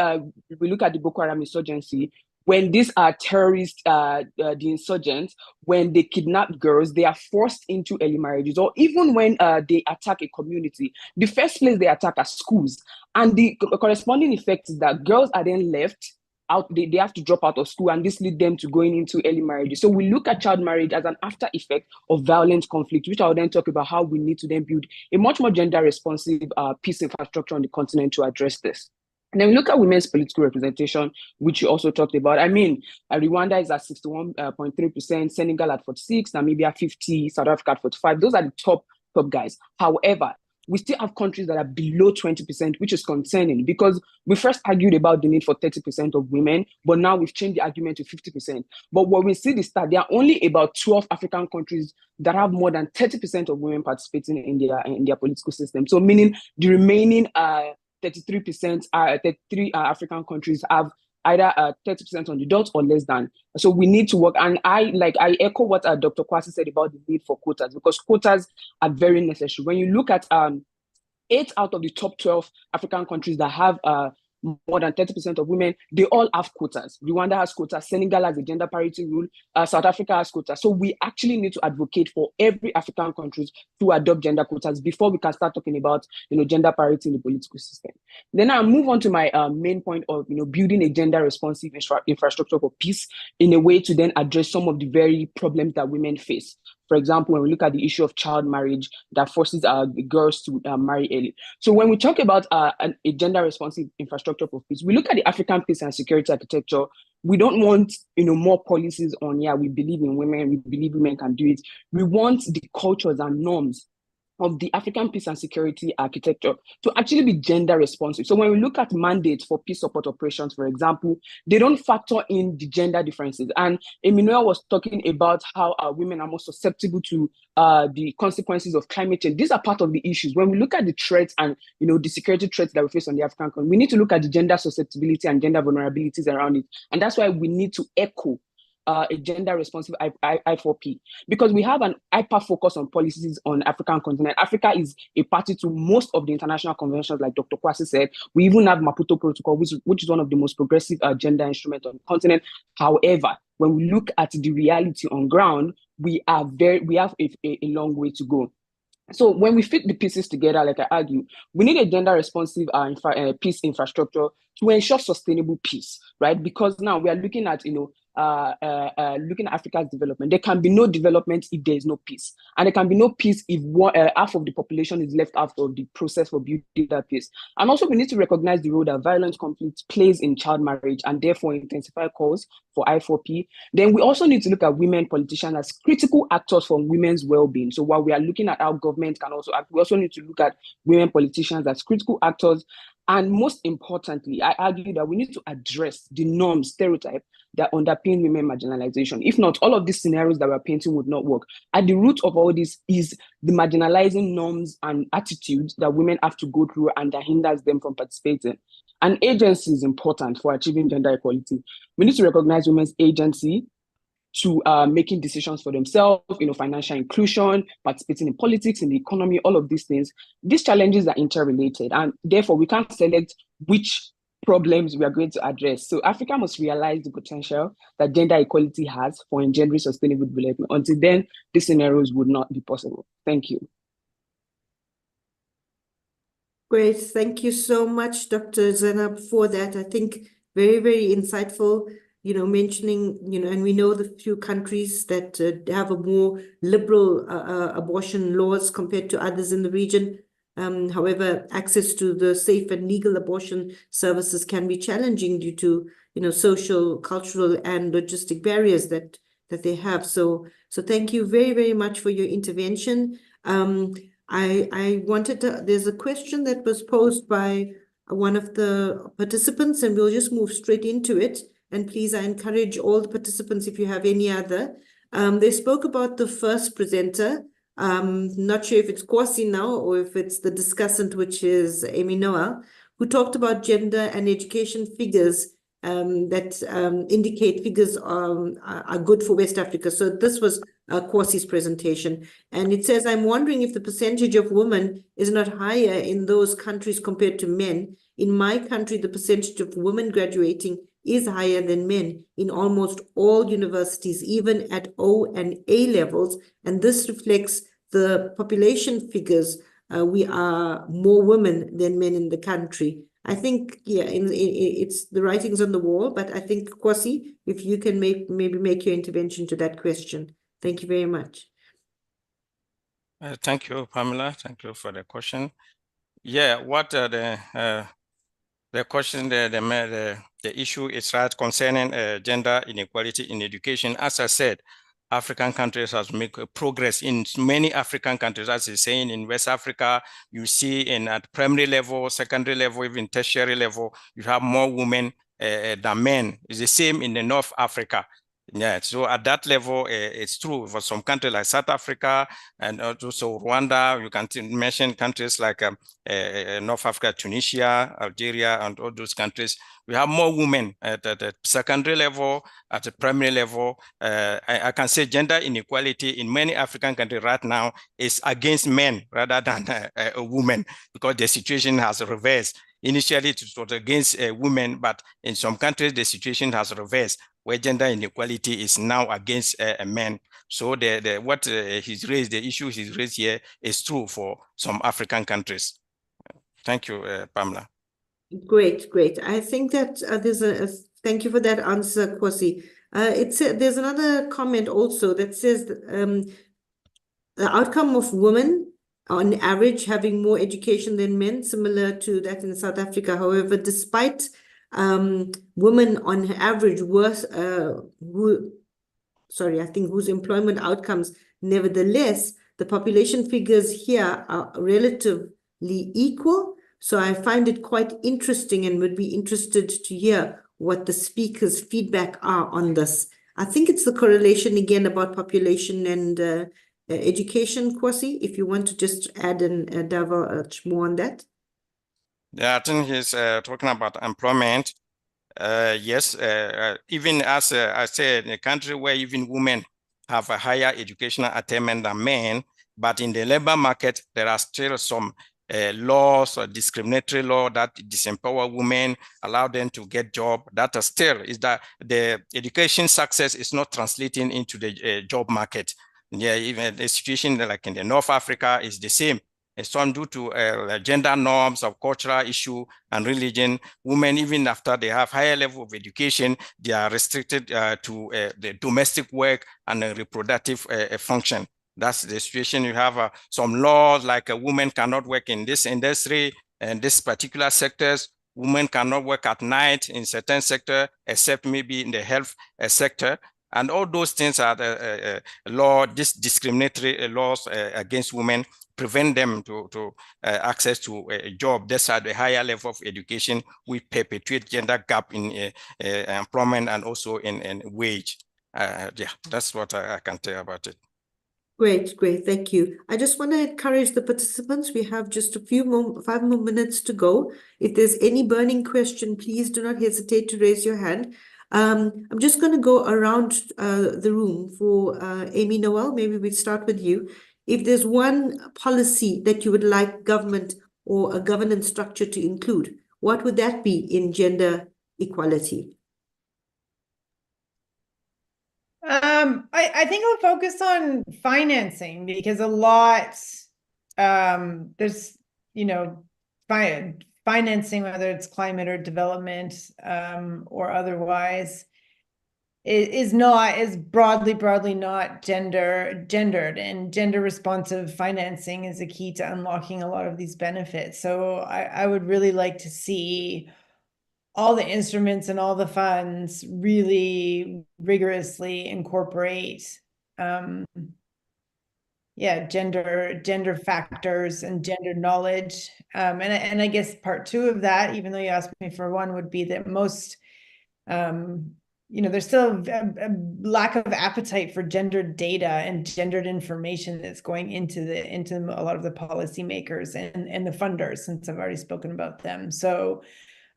we look at the Boko Haram insurgency, when these are terrorists, the insurgents, when they kidnap girls, they are forced into early marriages, or even when they attack a community, the first place they attack are schools. And the corresponding effect is that girls are then left out, they have to drop out of school, and this leads them to going into early marriages. So we look at child marriage as an after effect of violent conflict, which I will then talk about how we need to then build a much more gender responsive peace infrastructure on the continent to address this. And then we look at women's political representation, which you also talked about. I mean, Rwanda is at 61.3%, Senegal at 46%, Namibia 50%, South Africa at 45%. Those are the top guys. However, we still have countries that are below 20%, which is concerning, because we first argued about the need for 30% of women, but now we've changed the argument to 50%. But what we see is that there are only about 12 African countries that have more than 30% of women participating in their political system. So meaning the remaining 33% African countries have either 30% on the dot or less than. So we need to work. And I echo what Dr. Kwasi said about the need for quotas, because quotas are very necessary. When you look at 8 out of the top 12 African countries that have more than 30% of women, they all have quotas. Rwanda has quotas, Senegal has a gender parity rule, South Africa has quotas. So we actually need to advocate for every African country to adopt gender quotas before we can start talking about gender parity in the political system. Then I'll move on to my main point of building a gender responsive infrastructure for peace in a way to then address some of the very problems that women face. For example, when we look at the issue of child marriage that forces girls to marry early. So when we talk about a gender responsive infrastructure for peace, we look at the African peace and security architecture. We don't want more policies on, we believe in women, we believe women can do it. We want the cultures and norms of the African peace and security architecture to actually be gender responsive. So when we look at mandates for peace support operations, for example, they don't factor in the gender differences. And Emmanuel was talking about how women are more susceptible to the consequences of climate change. These are part of the issues. When we look at the threats and the security threats that we face on the African continent, we need to look at the gender susceptibility and gender vulnerabilities around it. And that's why we need to echo a gender responsive I4P, because we have an hyper focus on policies on African continent. Africa is a party to most of the international conventions, like Dr. Kwasi said. We even have Maputo Protocol, which is one of the most progressive gender instruments on the continent. However, when we look at the reality on ground, we have a long way to go. So when we fit the pieces together, like I argue, we need a gender responsive peace infrastructure to ensure sustainable peace, right? Because now we are looking at, looking at Africa's development. There can be no development if there is no peace. And there can be no peace if half of the population is left out of the process for building that peace. And also we need to recognize the role that violent conflict plays in child marriage and therefore intensify calls for I4P. Then we also need to look at women politicians as critical actors for women's well-being. So while we are looking at how government can also act, we also need to look at women politicians as critical actors. And most importantly, I argue that we need to address the norms, stereotype that underpin women marginalization. If not, all of these scenarios that we're painting would not work. At the root of all this is the marginalizing norms and attitudes that women have to go through and that hinders them from participating. And agency is important for achieving gender equality. We need to recognize women's agency to making decisions for themselves, financial inclusion, participating in politics, in the economy, all of these things. These challenges are interrelated, and therefore we can't select which problems we are going to address. So Africa must realize the potential that gender equality has for engendering sustainable development. Until then, these scenarios would not be possible. Thank you. Great. Thank you so much, Dr. Zainab, for that. I think very, very insightful, mentioning, and we know the few countries that have a more liberal abortion laws compared to others in the region. However, access to the safe and legal abortion services can be challenging due to, social, cultural, and logistic barriers that they have. So thank you very, very much for your intervention. I wanted to, there's a question that was posed by one of the participants, and we'll just move straight into it. And please, I encourage all the participants, if you have any other. They spoke about the first presenter. Not sure if it's Kwasi now or if it's the discussant, which is Amy Noel, who talked about gender and education figures that indicate figures are good for West Africa. So this was Kwasi's presentation. And it says, I'm wondering if the percentage of women is not higher in those countries compared to men. In my country, the percentage of women graduating is higher than men in almost all universities, even at O and A levels. And this reflects the population figures. We are more women than men in the country. I think, yeah, it's the writings on the wall, but I think, Kwasi, if you can maybe make your intervention to that question. Thank you very much. Thank you, Pamela. Thank you for the question. Yeah, what the question, the issue is right concerning gender inequality in education. As I said, African countries have made progress in many African countries. As you're saying, in West Africa, you see at primary level, secondary level, even tertiary level, you have more women than men. It's the same in the North Africa. Yeah, so at that level, it's true for some countries like South Africa and also Rwanda. You can mention countries like North Africa, Tunisia, Algeria, and all those countries. We have more women at the secondary level, at the primary level. I can say gender inequality in many African countries right now is against men rather than a woman, because the situation has reversed. Initially, it was against women, but in some countries, the situation has reversed, where gender inequality is now against men. So what he's raised, the issue he's raised here is true for some African countries. Thank you, Pamela. Great. I think that thank you for that answer, Kwasi. There's another comment also that says that, the outcome of women on average having more education than men, similar to that in South Africa. However, despite women on average whose employment outcomes, nevertheless, the population figures here are relatively equal. So I find it quite interesting and would be interested to hear what the speakers' feedback are on this. I think it's the correlation again about population and education, Kwasi, if you want to just add and divulge more on that. Yeah, I think he's talking about employment. Yes, even as I said, in a country where even women have a higher educational attainment than men, but in the labor market, there are still some laws or discriminatory law that disempower women, allow them to get job. That still is that the education success is not translating into the job market. Yeah, even the situation like in the North Africa is the same. Some due to gender norms of cultural issue and religion, women, even after they have higher level of education, they are restricted to the domestic work and reproductive function. That's the situation. You have some laws like a woman cannot work in this industry and this particular sectors. Women cannot work at night in certain sector, except maybe in the health sector. And all those things are the discriminatory laws against women, prevent them to access to a job. That's at the higher level of education. We perpetuate gender gap in employment and also in wage. Yeah, that's what I can tell about it. Great. Thank you. I just want to encourage the participants. We have just a few more, 5 more minutes to go. If there's any burning question, please do not hesitate to raise your hand. I'm just going to go around the room for Amy Noel. Maybe we start with you. If there's one policy that you would like government or a governance structure to include, what would that be in gender equality? I think I'll focus on financing, because a lot, there's, financing, whether it's climate or development, or otherwise, is broadly not gendered, and gender responsive financing is a key to unlocking a lot of these benefits. So I would really like to see all the instruments and all the funds really rigorously incorporate gender factors and gender knowledge. And I guess part two of that, even though you asked me for one, would be that most there's still a lack of appetite for gendered data and gendered information that's going into a lot of the policymakers and the funders, since I've already spoken about them. So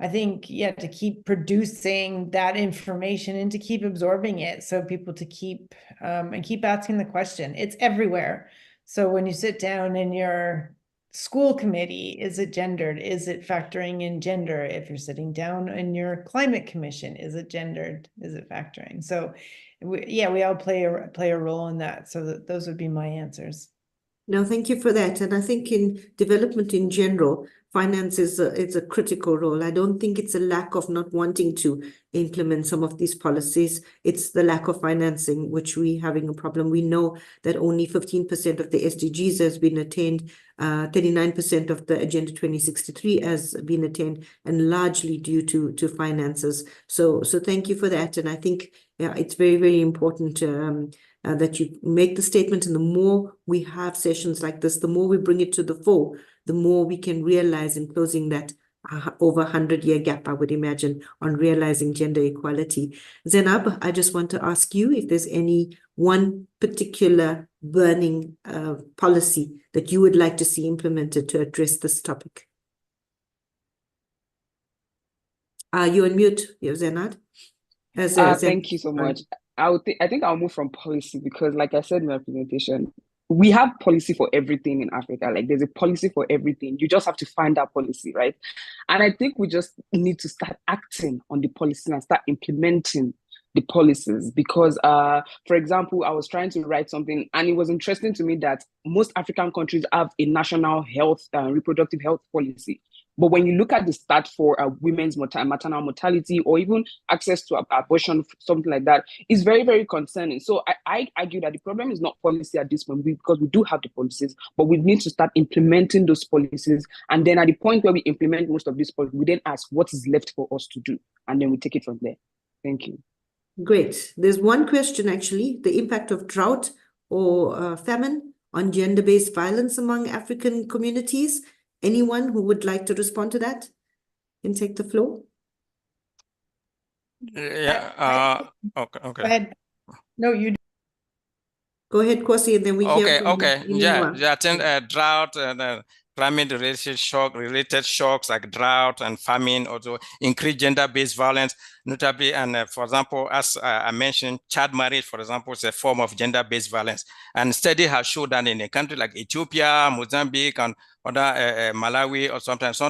I think, to keep producing that information and to keep absorbing it, so people to keep asking the question. It's everywhere. So when you sit down in your school committee, is it gendered? Is it factoring in gender? If you're sitting down in your climate commission, is it gendered? Is it factoring? So we all play a role in that. So those would be my answers. No, thank you for that. And I think in development in general, finance is a critical role. I don't think it's a lack of not wanting to implement some of these policies. It's the lack of financing, which we're having a problem. We know that only 15% of the SDGs has been attained, 39% of the Agenda 2063 has been attained, and largely due to finances. So thank you for that. And I think it's very, very important that you make the statement, and the more we have sessions like this, the more we bring it to the fore, the more we can realize in closing that over 100-year gap, I would imagine, on realizing gender equality. Zainab, I just want to ask you if there's any one particular burning policy that you would like to see implemented to address this topic. You're on mute, Zainab. Thank you so much. I think I'll move from policy, because like I said in my presentation, we have policy for everything in Africa. Like, there's a policy for everything. You just have to find that policy, right? And I think we just need to start acting on the policy and start implementing the policies, because for example, I was trying to write something, and it was interesting to me that most African countries have a national health reproductive health policy. But when you look at the stat for women's maternal mortality, or even access to abortion, something like that, it's very, very concerning. So I argue that the problem is not policy at this point, because we do have the policies, but we need to start implementing those policies. And then at the point where we implement most of these policies, we then ask what is left for us to do, and then we take it from there. Thank you. Great. There's one question, actually: the impact of drought or famine on gender-based violence among African communities. Anyone who would like to respond to that can take the floor. Yeah. Okay. Go ahead. No, you. Go ahead, Kwasi, and then we hear from Yeah. I think drought and climate-related shocks like drought and famine also increase gender-based violence, notably. And for example, as I mentioned, child marriage, for example, is a form of gender-based violence. And study has shown that in a country like Ethiopia, Mozambique, and other Malawi, or sometimes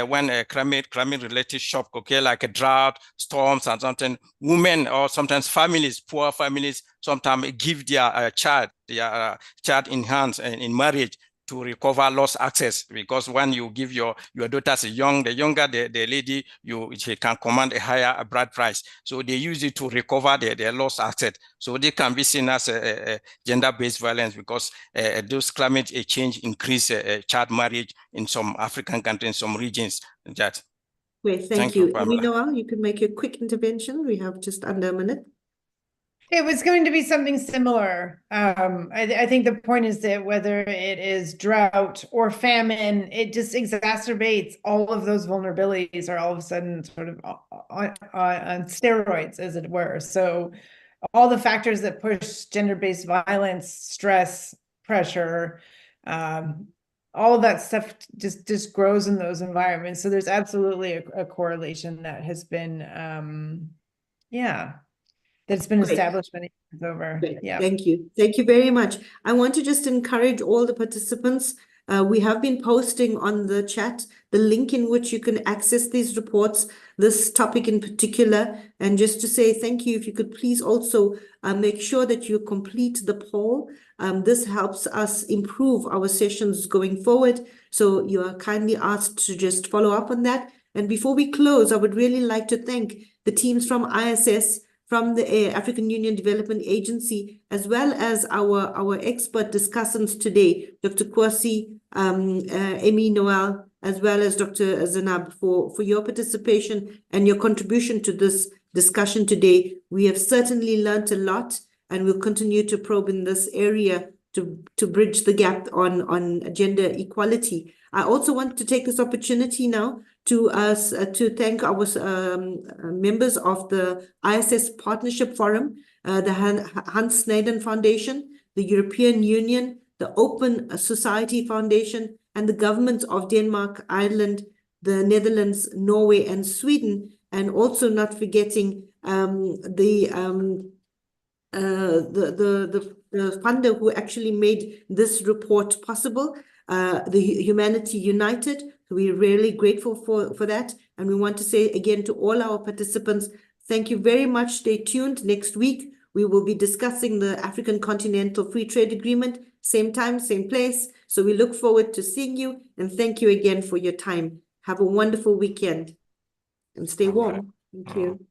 when a climate-related shock occur, like a drought, storms, and something, women or sometimes families, poor families, sometimes give their child in hands and in marriage to recover lost access, because when you give your daughters the younger the lady, she can command a higher bride price. So they use it to recover their lost access. So they can be seen as a gender-based violence, because those climate change increase child marriage in some African countries, in some regions. Great, thank you. Noah, you can make a quick intervention. We have just under a minute. It was going to be something similar. I think the point is that whether it is drought or famine, it just exacerbates all of those vulnerabilities, are all of a sudden sort of on steroids, as it were. So all the factors that push gender-based violence, stress, pressure, all of that stuff just grows in those environments. So there's absolutely a correlation that has been, that's been established many years over. Great. Yeah. Thank you. Thank you very much. I want to just encourage all the participants We have been posting on the chat the link in which you can access these reports, this topic in particular. And just to say thank you, if you could please also make sure that you complete the poll. This helps us improve our sessions going forward. So you are kindly asked to just follow up on that. And before we close, I would really like to thank the teams from ISS, from the African Union Development Agency, as well as our expert discussants today, Dr. Kwasi, Amy Noel, as well as Dr. Zanab, for your participation and your contribution to this discussion today. We have certainly learned a lot, and we'll continue to probe in this area to bridge the gap on gender equality. I also want to take this opportunity now to thank our members of the ISS Partnership Forum, the Hans Sneijden Foundation, the European Union, the Open Society Foundation, and the governments of Denmark, Ireland, the Netherlands, Norway, and Sweden, and also not forgetting the funder who actually made this report possible, the Humanity United. We're really grateful for that. And we want to say again to all our participants, thank you very much. Stay tuned. Next week, we will be discussing the African Continental Free Trade Agreement, same time, same place. So we look forward to seeing you, and thank you again for your time. Have a wonderful weekend and stay warm. Thank you.